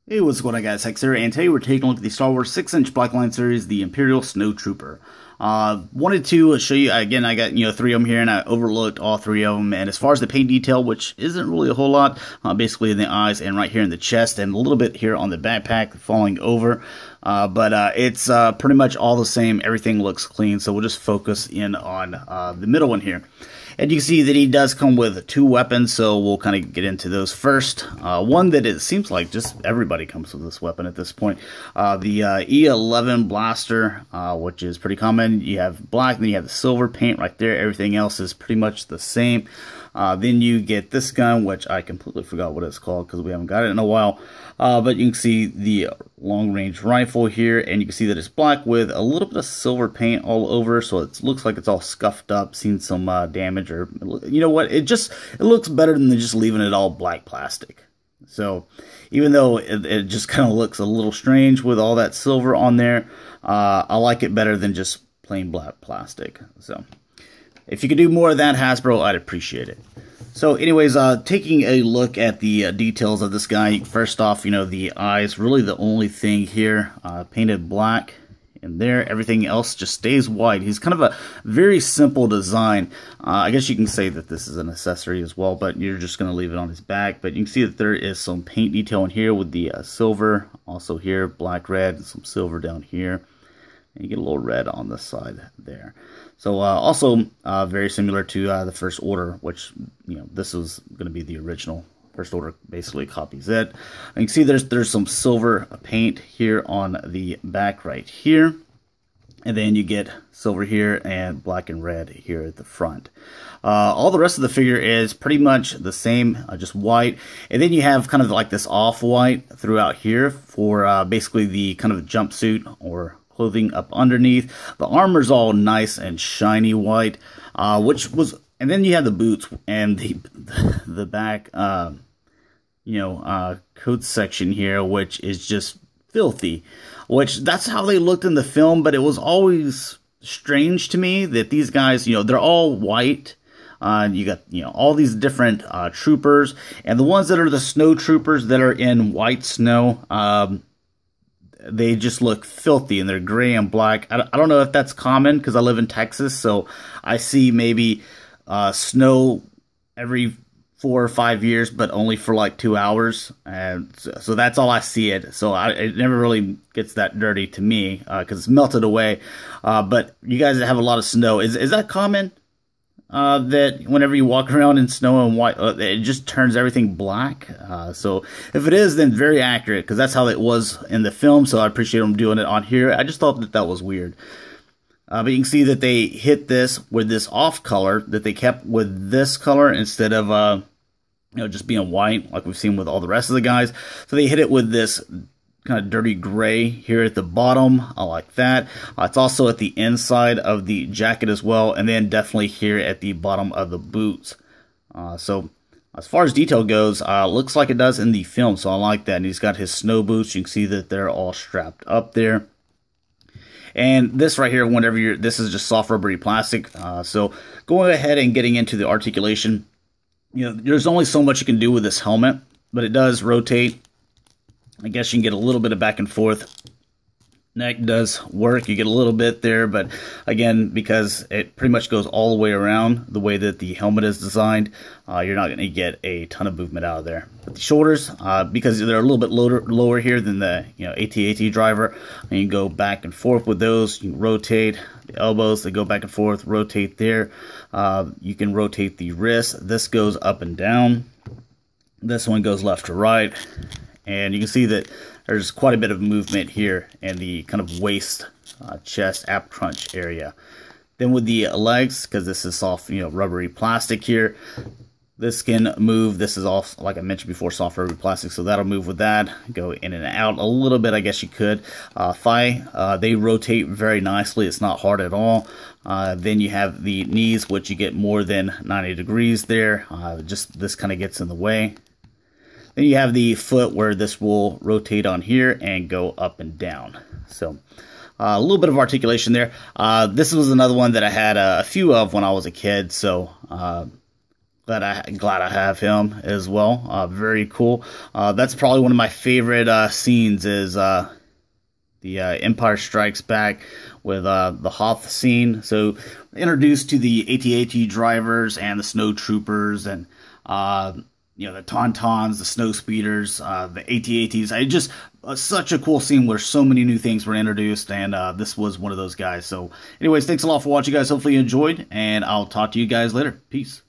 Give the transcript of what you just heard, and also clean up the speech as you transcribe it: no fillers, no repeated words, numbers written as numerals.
Hey, what's going on, guys? Hex here, and today we're taking a look at the Star Wars 6-inch Blackline series, the Imperial Snowtrooper. Wanted to show you, again, I got, three of them here, and I overlooked all three of them, and as far as the paint detail, which isn't really a whole lot, basically in the eyes and right here in the chest, and a little bit here on the backpack falling over, but it's pretty much all the same. Everything looks clean, so we'll just focus in on the middle one here. And you can see that he does come with two weapons, so we'll kind of get into those first. One that it seems like just everybody comes with this weapon at this point. The E11 blaster, which is pretty common. You have black, then you have the silver paint right there. Everything else is pretty much the same. Then you get this gun, which I completely forgot what it's called because we haven't got it in a while. But you can see the long-range rifle here, and you can see that it's black with a little bit of silver paint all over, so it looks like it's all scuffed up, seen some damage, or you know what? It looks better than just leaving it all black plastic. So even though it just kind of looks a little strange with all that silver on there, I like it better than just plain black plastic. So if you could do more of that, Hasbro, I'd appreciate it. So anyways, taking a look at the details of this guy, first off, the eyes, really the only thing here, painted black in there. Everything else just stays white. He's kind of a very simple design. I guess you can say that this is an accessory as well, but you're just going to leave it on his back. But you can see that there is some paint detail in here with the silver, also here, black, red, and some silver down here. And you get a little red on the side there. So also very similar to the First Order, which, this was going to be the original. First Order basically copies it. And you can see there's some silver paint here on the back right here. And then you get silver here and black and red here at the front. All the rest of the figure is pretty much the same, just white. And then you have kind of like this off-white throughout here for basically the kind of jumpsuit or clothing up underneath. The armor's all nice and shiny white, and then you have the boots and the back, coat section here, which is just filthy. Which that's how they looked in the film, but it was always strange to me that these guys, they're all white. You got, all these different troopers, and the ones that are the snow troopers that are in white snow, they just look filthy, and they're gray and black. I don't know if that's common because I live in Texas, so I see maybe snow every 4 or 5 years, but only for like 2 hours, and so that's all I see it. So it never really gets that dirty to me because it's melted away. But you guys that have a lot of snow, is that common? That whenever you walk around in snow and white, it just turns everything black. So if it is, then very accurate, because that's how it was in the film. So I appreciate them doing it on here. I just thought that was weird. But you can see that they hit this with this off color that they kept with this color instead of just being white like we've seen with all the rest of the guys. So they hit it with this kind of dirty gray here at the bottom. I like that. It's also at the inside of the jacket as well, and then definitely here at the bottom of the boots. So as far as detail goes, looks like it does in the film, so I like that. And he's got his snow boots. You can see that they're all strapped up there. And this right here, this is just soft rubbery plastic. So going ahead and getting into the articulation, there's only so much you can do with this helmet, but it does rotate. I guess you can get a little bit of back and forth. Neck does work. You get a little bit there, but again, because it pretty much goes all the way around the way that the helmet is designed, you're not going to get a ton of movement out of there. But the shoulders, because they're a little bit lower here than the AT-AT driver, and you can go back and forth with those. You can rotate the elbows. They go back and forth. Rotate there. You can rotate the wrist. This goes up and down. This one goes left to right. And you can see that there's quite a bit of movement here in the kind of waist, chest, ab crunch area. Then with the legs, because this is soft, rubbery plastic here, this can move. This is all, like I mentioned before, soft rubbery plastic, so that'll move with that. Go in and out a little bit, I guess you could. Thigh, they rotate very nicely. It's not hard at all. Then you have the knees, which you get more than 90 degrees there. Just this kind of gets in the way. Then you have the foot where this will rotate on here and go up and down. So a little bit of articulation there. This was another one that I had a few of when I was a kid. So glad I have him as well. Very cool. That's probably one of my favorite scenes is the Empire Strikes Back with the Hoth scene. So introduced to the AT-AT drivers and the Snowtroopers and the Tauntauns, the Snow Speeders, the AT-ATs. I just such a cool scene where so many new things were introduced, and this was one of those guys. So anyways, thanks a lot for watching, guys. Hopefully you enjoyed, and I'll talk to you guys later. Peace.